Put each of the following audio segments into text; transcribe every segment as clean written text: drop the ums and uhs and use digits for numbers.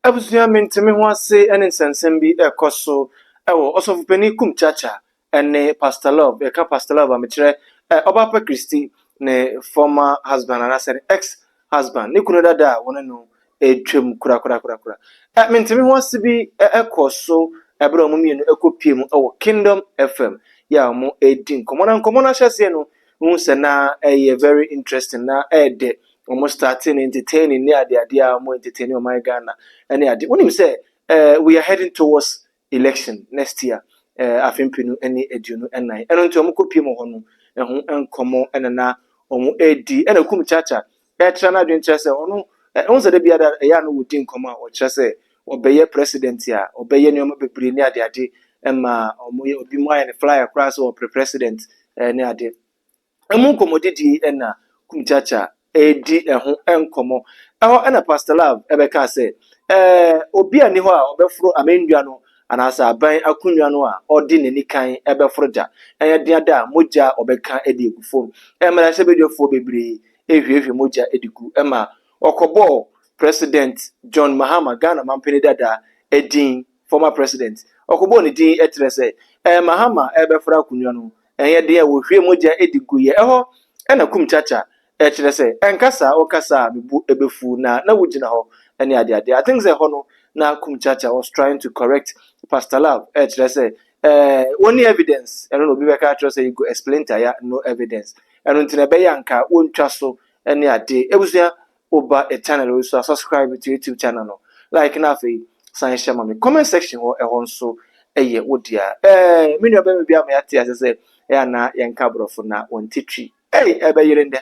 Abusua menteme ho ase ene nsensem bi ekoso ewo osofopani Kumchacha ene Pastor Love ka Pastor Love amekire Obapa Christy ne former husband and I ex husband ne kunu dada wona no etwem kura menteme ho ase bi ekoso ebro mo mienu ekopiem ewo Kingdom FM ya mo edin komo na hyase no hu se na very interesting na de almost starting entertaining near the idea more entertaining my Ghana and the when you say we are heading towards election next year afempinu any eduno and nine and unto mukopie mo hono ho enkomo and na omo edi and Kumchacha na dwen chese ono on se de bia da ya no wodi nkomo a o chese obeye president ya obeye ne omo bebre ne ade ma omo ye obi mo ya ne flyer cross or president ne ade emu komodidi na Kumchacha edi eho enkomo eho na Pastor Love ebeka say obi ani ho a obefro amendua no anasa aban akunwa no a odi ne nikan ebefro da enya dia da moja obeka edi egufo emara se bedofo bebre ehwiehwe moja edigu ema okobo President John Mahama Ghana mampeni dada edin former president okobo ne din etre say Mahama ebefro akunwa no enya dia wo hwe moja edigu ye eho na Kumchacha kire say enkasa okasa mebu ebefu na wugina ho ene ade I think say ho no na Kumchacha was trying to correct Pastor Love kire say only evidence eno no bi beka kire say you go explain to ya no evidence eno ntine be yanka wontwa so ene ade ebusua oba a channel so subscribe to YouTube channel no like na fe san share me comment section ho nso eye wodia me nua be me bia me ate ase say ya na yanka brofo na wontitwi ebe yirende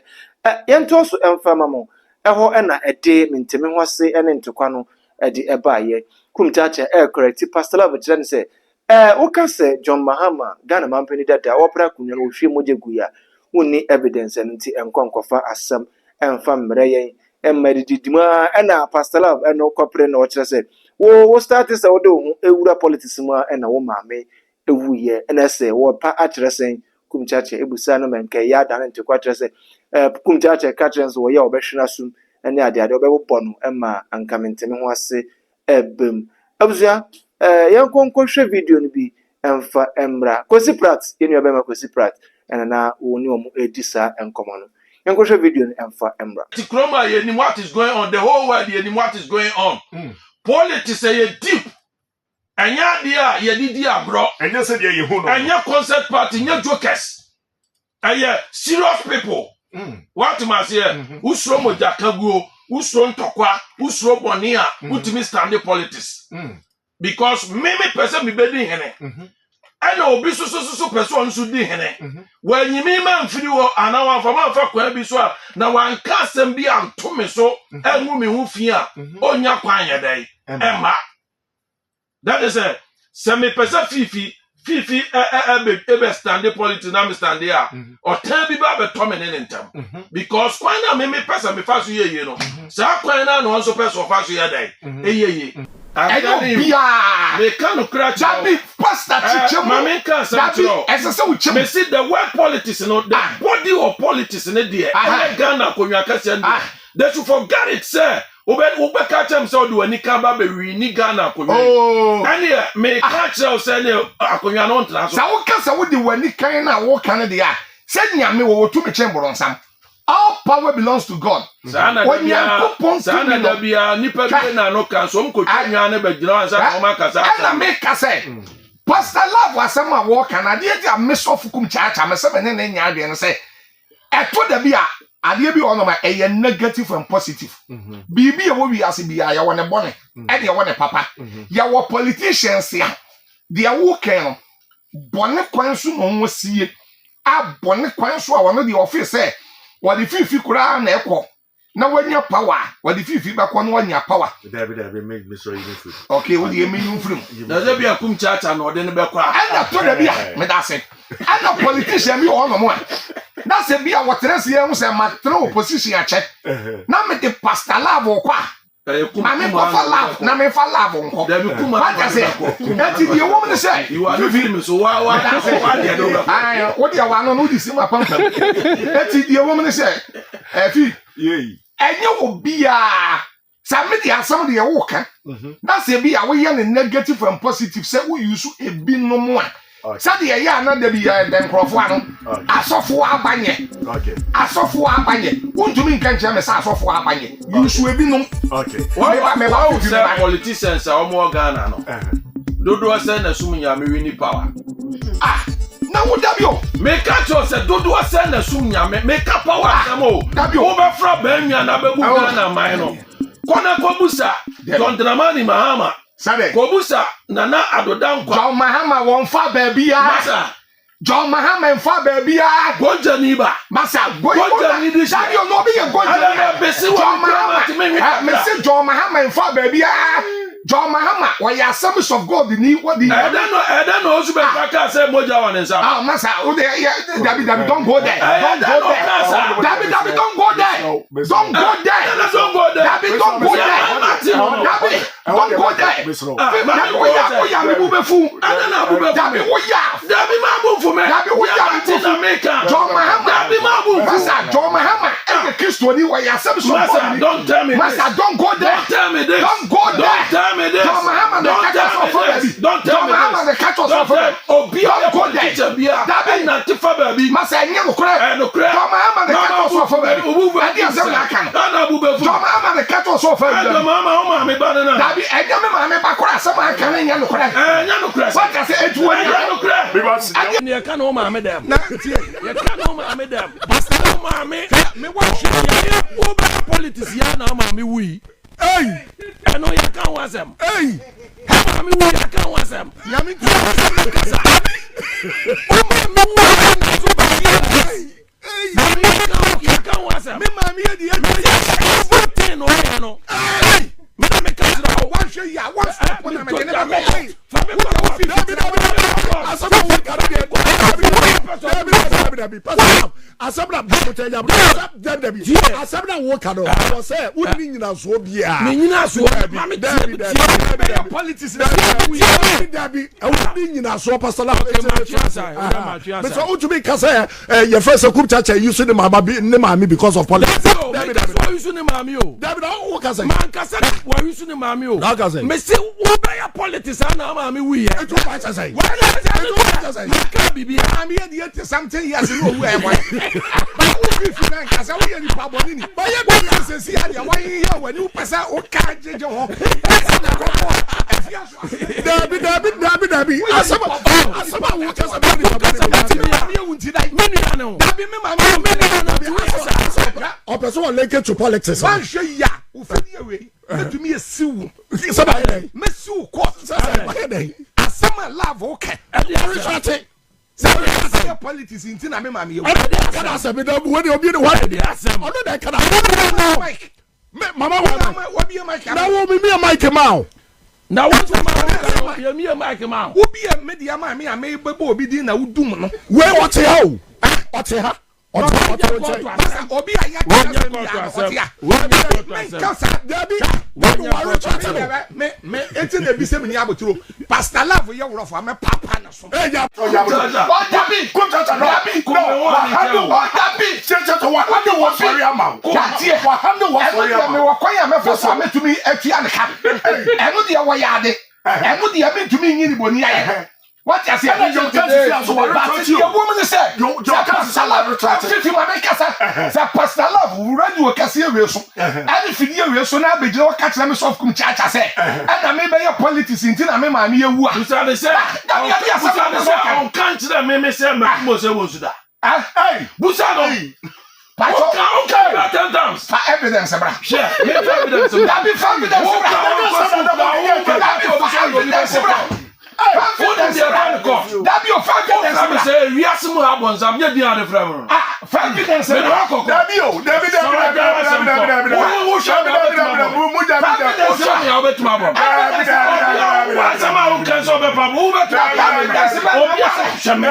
yento so emfama mo eho na ede menteme ho ase ene ntokwa no ede ebaaye Kumchacha correct Pastor Love kire say woka say John Mahama Ghana mampeni dada wopra kunyo no hwe moje guya wonni evidence enti enkonkofa asem emfa mre yen emmadidima na Pastor Love eno kopre na kire say wo start say wo do ewura politics mu na wo maame ewuye na say wo pa a kire say Kumchacha ebusa no menke ya dan ntekwa kire say Kumchacha catchers wo ya obehwena sum ene ade obebbo no ema anka menteme ho ase ebem abuzua yankonko hwe video no bi emfa emra Kosi Prat yenu abema Kosi Prat ena na woni omo edisa enkomo no yankonko hwe video no emfa emra Tikroma ye ni what is going on the whole world ye ni what is going on politics ye deep anya dia ye didi abro anya se dia ye hu no anya concert party nya jokers aya serious people what must here usro mojakaguo usro ntokwa usro bonia utimi stand politics because meme person be bedi hene ana obi so person so di hene wanyimi ma mfiri wo ana wan fa ma fa kwa bi so na wan kasem bi antome so enwu me hu fi a onya kwan yedai emma that is a semi person fifi ebe stand politics na me stand here or tell bi ba be to me ne ntam because kwan na me person me fa so ye no sa kwan na no so person fa so ye dai eyeye me can crash Jabi pastor chichemo mama can say esese wo chemo me see the word politics no the body of politics in there Ghana konwa kase they should forget it sir ube catch them so do ani kan ba be wi ni Ghana konwa and me catch them say ne akonwa no ntra so sa wo kasa wo di wani kan na wo kan de ya se nyame wo tu me chemboro nsam. All power belongs to God. When you sana da bia nipa bi na no kan so mkotwa nwa na bagina ansa na ma kasa na make say Pastor Love wasam a wo kan ade dia mesof Kumchacha me se me ne nya ade no say eto da bia ade bi ono ma e negative and positive bibi e wo wi ase bia ya wo ne bone e de wo ne papa ya wo politicians ya dia wo kan bone kwan so mo wo sie a bone kwan so a wo de office what the fifi kura na ekwo na wanya power what the fifi ba kwa no wanya power David make me so you food okay what the menu from na bia Kumchacha na ode ne be kwa ana to da bia me da se ana politician bi o no mo na se bia wotrese ye hu se matre opposition a check na me the Pastor Love kwa na me fa love na me fa love nko da bi kuma na se ati the woman say you are feeling me so wa dey do ah what the one no di sim apam ati the woman say fi yeah enye obia Some media some the walker. That's a be away and negative and positive. Say we use a be no more. Sadia ya na de bi den krofo ano asofo abanye asofo abanye wontumi nka nche me sa asofo abanye yusu ebi no why say politicians are more Ghana no dodo say na sum nyame wi ni power na wo dabio make sure say dodo say na sum nyame make power samo wo be fra ba nwa na bebu Ghana man no kona kobusa John Dramani Mahama Sabe Kobusa Nana Adodankwa John Mahama won fa baby masa John Mahama fa baby Gonja niba masa Gonja ni di Sabi o no be Gonja John Mahama me say John Mahama fa baby John Mahama why Assemblies of God ni what the I don't know Osu be paka say moja wan nsa masa o de David don't go there David don't go there David don't go there David don't go there don't go there we ya we be fu David we ya David ma bu fu me David we ya fu Jamaica John Mahama David ma bu masa John Mahama e Christo ni why Assemblies of God don't tell me masa don't go there don't tell me this don't go there don't tell me this John Mahama don't tell me Mahama the catch us off obi go there David na tifa baby masa enye no kure John Mahama the catch us off adi asem na aka na bu be fu John Mahama the catch us off John Mahama o ma me ba na David enye me ma me ba kura asem aka na enye no kure enye no kure what I say etu enye no kure because you can o ma me dem na tie you can o ma me dem pastor o ma me wa hwe ya wo ba politics ya na o ma me wi eno ya kan wasem ma me wi ya kan wasem ya me tu kasa o ma me wi na so ba ya kan wasem me ma me di ya vote no ya no me na me kasa o wa hwe ya wa stop na me ne ba ko fa me ko Kofi asaba wo kare de ko asabra bote ya asabra wo kado o say uni nyina so bia me nyina so ma me politics na Dabi uni nyina so pasala me so utumi kasa your first Kumchacha use ne mama bi ne mama because of politics Dabi so use ne mama o Dabi wo kasa man kasa wa use ne mama o me say wo be ya politics na mama wi e to pa say ka bibi am here the something years no we e boy ba wo fi na kasa wo ye ni pa boni ni ba ye go na se si ade wa ye here wani pesa o ka jeje ho Dabi asaba wo kasa ba ni ye wunti dai menu ya no Dabi me mama menu na o person link to politics ba hwe ya wo fi ye we metumi esiwu saba me siwu court saba asama love okay e dey say politics in na me ma me kada asem da wo dey obi dey what dey asem ono dey kada mama wo be mic na wo me mic ma na wo ma me mic ma wo be media ma me bebo obi din na wo dum no we what ha o what ha obi aya me enti na bi se me ni aboturo pastor love ye woro fo me papa na so Dabi Kumchacha Dabi cheche to what do what for your mouth tie for handle what for your me wo kwanya me for so metumi atua ne ka eno de wo yaade eno de metumi nyini boni aye what you say you can't so what you woman say you can't salary trust 50 man kasa say pastor love radio kasa we so any fidie we so na begire o catch me soft Kumchacha say and na me be your politics in na me ma me yewu a you say on can't me say me say won suda busa no okay 10 times for evidence bra share me evidence that be evidence bra Dabi o evidence say we are some abons am ye dia de frame evidence Dabi o Dabi wo show me Dabi ya obetuma abon sama o kan so be pa wo betuma o ya shame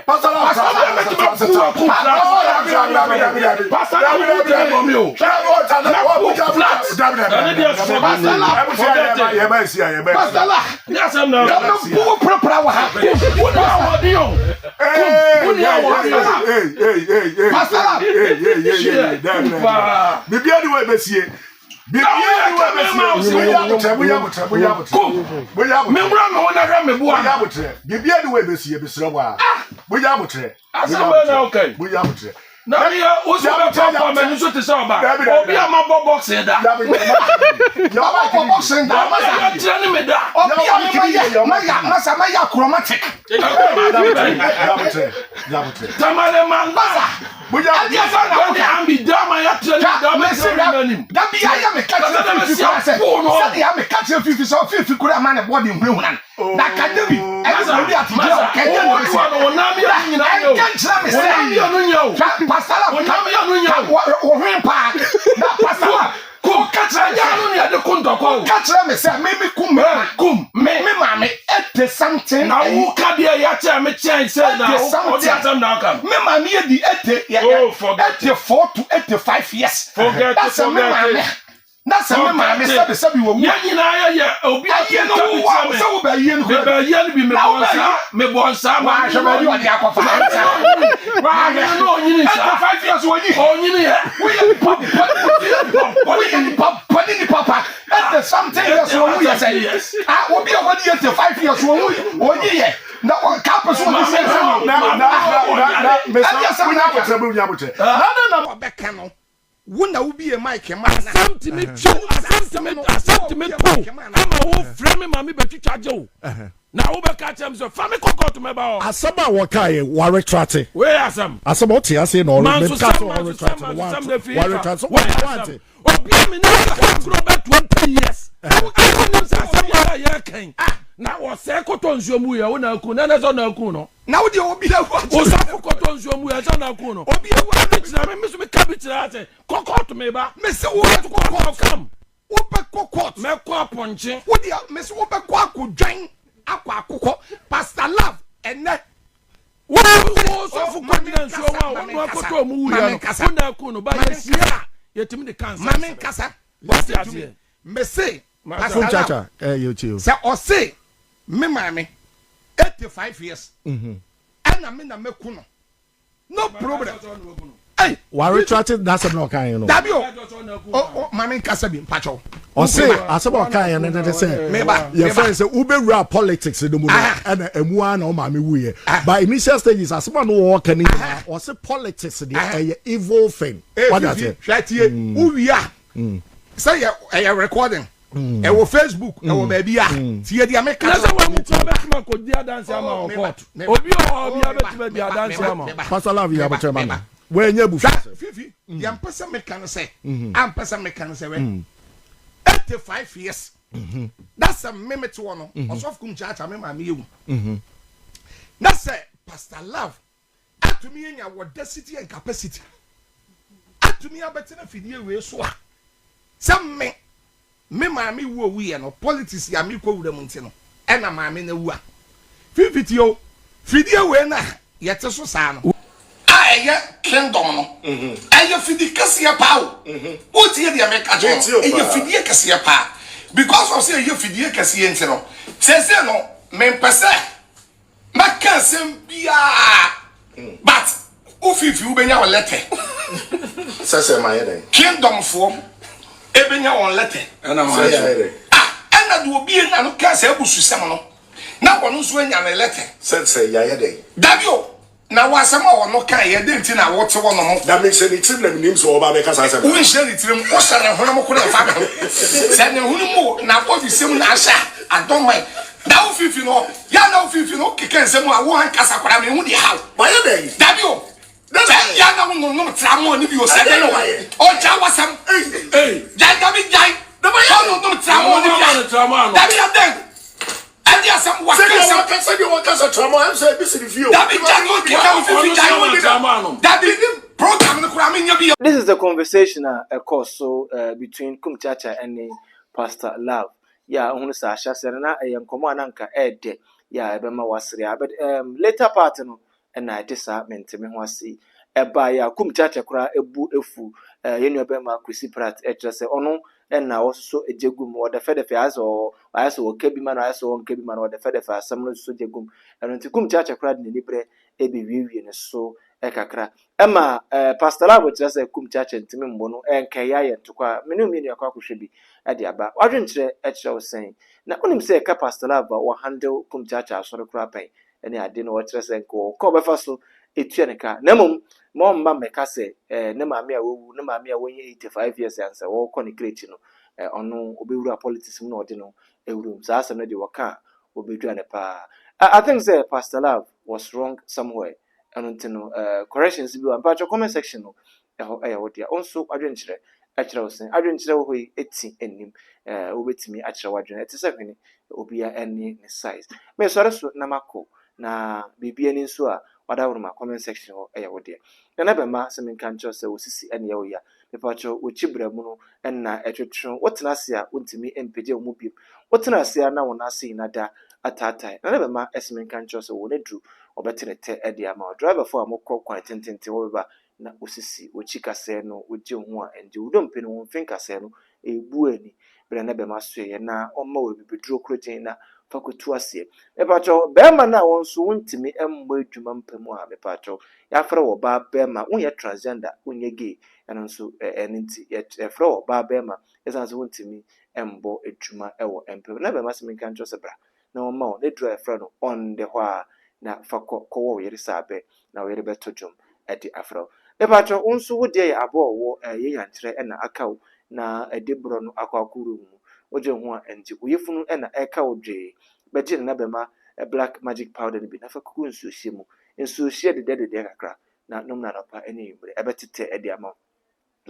pastor Now, what's your problem? And you should say about Obi Amabo boxing that. Boxing something. Now who can be a yacha me change say now? Oh, forget 84 to 85 years. Forget that's a man. That's a man. Sabi wo. Yeah. Obi so be yen ko. Me bonsa. Wa shebe you dey akofa. Wa no nyini sa. 5 years wo yi. Oh nyini ya. We papa. That's something else wo you say. Ah, obi o body 85 years wo yi ye. Na campus wo say no. Na beka no. Wona wo bi e mic man Asante me po ama wo frame mami betwitwa je na wo be ka chem so fa me kokot me ba o asaba wo kai wa retrate we asam asaba o tia say no me ka so wa retrate wa retrate obi me na ka bet 20 years I say ya kan na wo se koto nsuo mu ye wo na ku na so na ku no na wo de obi da wo sa koto nsuo mu ye so na ku no obi e wa me tira me so me ka bi tira ate kokot me ba me se wo kokot kam wo be kokot me ko aponche wo de me se wo be ko akodwan akwa akokọ Pastor Love ene wo so fu kwanya nsuo wa wo akoto mu wu ya no wo na ku no ba ye sia yetimi de cancer mame kasa listen to me me say Kumchacha you too say o say me mame 85 years ana me na meku no problem hey wa retrate that's not kind you know dabio o mame kasa bi mpacho o say asaba kan you know say your friend say ubewura politics no mu na emua na o mame wuye by initial stages asaba no wo kan o say politics dey evil thing what that say hwatie uwia say you recording e wo Facebook e wo ba bia tie dia me kasa wa mu ko be ko dia dance ama o court obi abetima dia dance ama Pastor Love ya betre man we nya bu fifi dia mpesa me kan say ampesa me kan say we 85 years that's a minute one osof Kumchacha me ma me yewu that's a Pastor Love atumi enya audacity and capacity atumi abetina fidie we so a some me maami wo wi no politics ya mi ko wura mu nti no e na maami na wu a fifitio fidie we na yete so saa no a eye kingdom no eye fidie kase ya pa o tie de America jo eye fidie kase ya pa because of say eye fidie kase ye nti no sese no me mpese maka sem bia but o fifi u benya o letter sese ma ye den kingdom for ebenya on letter ana ma ye ana do obi na no ka sa abusu sem no na wono so anya na letter sese ya ye den dabio na wasem a wono ka ye den ti na wote wono mo da me se ni tim na nim so oba be ka sa sem wo nhye ni tirim wo sha na hono mo ko na fa me se ne hunu mo na ofi sem na asha adon mai da wo fifi no ya na wo fifi no keke sem a wo han kasa kwara me hu di how ma ye den dabio ya na no tramo ni bi o se den o ja wasam jai dabi jai da ba ya no tramo ni bi dabi ya den andi asam wa se bi won kasa tramo am say bi si review dabi jai no ke ka fi jai dabi program no kura me nya bi. This is the conversation a course so between Kumchacha and Pastor Love. Yeah, unu sa asha sere na enkomo ananka ede ya ebema wasere but later part no na disa menteme ho ase eba ya Kumchacha kura ebu efu yenu ebema kwisi prat etrese ono na woso ejegum wo de fede fe aso wo kebi ma no aso wo kebi ma no de fede fe asam no so jegum eno nti Kumchacha kura de ni bre ebi wiwie ne so kakra ema pastor labo kyerɛ sɛ Kumchacha ntimi mbɔ no nkɛyɛ ayɛ ntokwa me ne me nua akɔ ahwehwɛ bi de aba wadwen kyerɛ kyerɛ wo sɛn na onim sɛ ka pastor labo wo handle Kumchacha asɔre kora pɛn ɛne ade no wɔkyerɛ sɛ nkɔ bɛfa so etua ne ka na mmom ma ɔmma mmɛka sɛ ne maame a wɔwu ne maame a wɔnyɛ 85 years ansa wɔkɔ ne kreti no ɔno obɛwura politics mu na ɔde no ewurum saa asɛm no de wɔka obɛdwa ne paa I think say Pastor Love was wrong somewhere ɛno nti no corrections bi wɔ mpatwɛ comment section no ɛhɔ ɛyɛ wo deɛ ɔnso adwenkyerɛ akyerɛ wo sɛn adwenkyerɛ wɔ hɔ yi eti anim wobɛtumi akyerɛ wadwene ɛte sɛ hwene obia ɛne ne size me sɔre so na makɔ na biribi ani nso a wada ma comment section hɔ ɛyɛ wo deɛ na bɛma sɛ menka nkyerɛ sɛ wosisi ɛne ɛwɔ ya mepatwɛ wɔkyi brɛ mu no ɛna ɛtwetwe wotena ase a wontumi mpagye wo mu biem wotena ase a na wɔn ase yi nada ataatai na bɛma ɛsɛ menka nkyerɛ sɛ wɔn aduru ɔbɛtene tɛ ɛde ama driver fo a mokɔ kwan tententen wɔbɛba na osisi wɔkyi kasɛɛ no wogye ho a ɛnde wodompe no wɔmfen kasɛɛ no ɛbu ani brɛ na bɛma so yɛ na ɔmma wɔ bibiduro korogyen na fakotu aseɛ mepatwɛ bɛrima no a wɔn nso wontumi mmɔ adwuma mpamu a mepatwɛ yɛafrɛ wɔ baa bɛrima wonyɛ transgender wonyɛ gay ɛno nso ɛne nti yɛfrɛ wɔ baa bɛrima ɛsan sɛ wontumi mbɔ adwuma ɛwɔ mpamu na bɛma sɛ menka nkyerɛ sɛ bra na wɔma wo ne duro ɛfrɛ no ɔnde hɔ a na fa kɔwɔ wo yere sɛ abɛ na wo yere bɛto dwom ɛde afrɛ wo mepatwɛ wo nso wodeɛ yɛ abɔ ɔwɔ yɛyankyerɛ ɛna aka wo na ɛde borɔ no akɔ akoro mu wogye ho a ɛnti woyefunu ɛna ɛka wo dwee bɛgye ne na bɛma black magic powder no bi na fa kuku nsuohyɛ mu nsuohyɛ dedɛdedɛ kakra na nom na nɔpa ɛne yimbrɛ ɛbɛtetɛ ɛde ama wo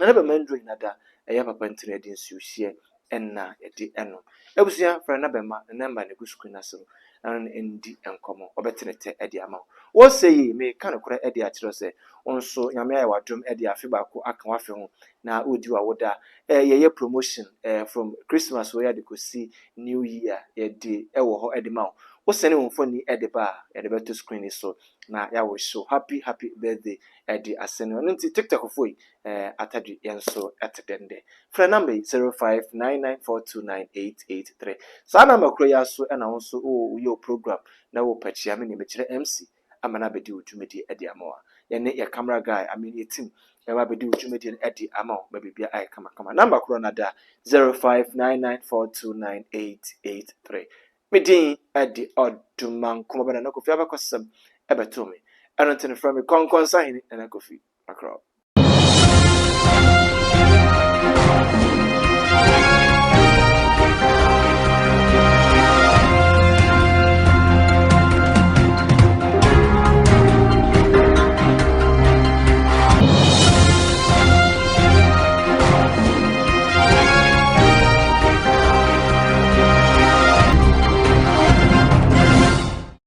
na bɛma nduro nyinada ɛyɛ papa ntino ɛde nsuohyɛ ɛna ɛde ɛno abusua fra na bɛma ne namba ne gu screen ase no na no ndi enkomo obetene te ede ama wo sei me ka no kora ede a kyerɛ sɛ onso nyame ayi wadom ede afi baako aka wafe ho na odi wa woda ye promotion from Christmas we yade kosi New Year yede ɛwɔ hɔ ede ma wo sene wo mfoni ede ba ede beto screen so na ya wo show happy birthday ede asene no nti TikTok fo yi atadu yenso etedende fra number 0599429883 sa number kro ya so na wo so wo program na wo pachia me ne me kire MC amana bedi udwumedi ede amawa yene ya camera guy your team ya ba bedi udwumedi ede amawa ma bibia ai kama number kro na da 0599429883 medin ede oduman kuma bana na Kofi abakosam ebeto me eno tin from me konkon sahini na Kofi akro